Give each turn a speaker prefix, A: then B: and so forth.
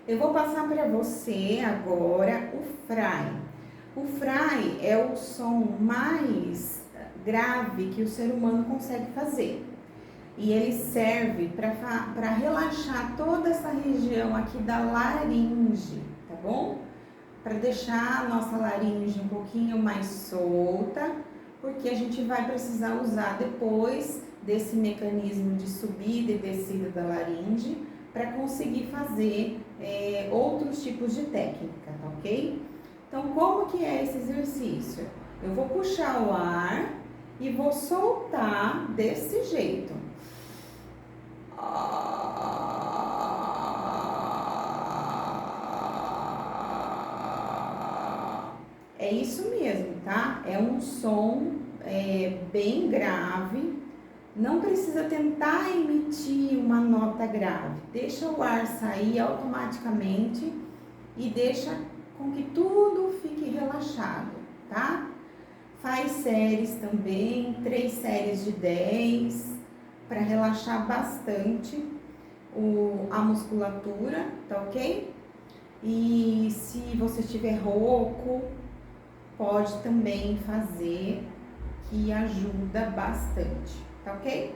A: Eu vou passar para você agora o fry. O fry é o som mais grave que o ser humano consegue fazer. E ele serve para relaxar toda essa região aqui da laringe, tá bom? Para deixar a nossa laringe um pouquinho mais solta, porque a gente vai precisar usar depois desse mecanismo de subida e descida da laringe para conseguir fazer outros tipos de técnica, tá ok? Então, como que é esse exercício? Eu vou puxar o ar e vou soltar desse jeito. É isso mesmo, tá? É um som bem grave. Não precisa tentar emitir uma nota grave. Deixa o ar sair automaticamente e deixa com que tudo fique relaxado, tá? Faz séries também, 3 séries de 10, para relaxar bastante a musculatura, tá ok? E se você estiver rouco, pode também fazer, que ajuda bastante, tá ok?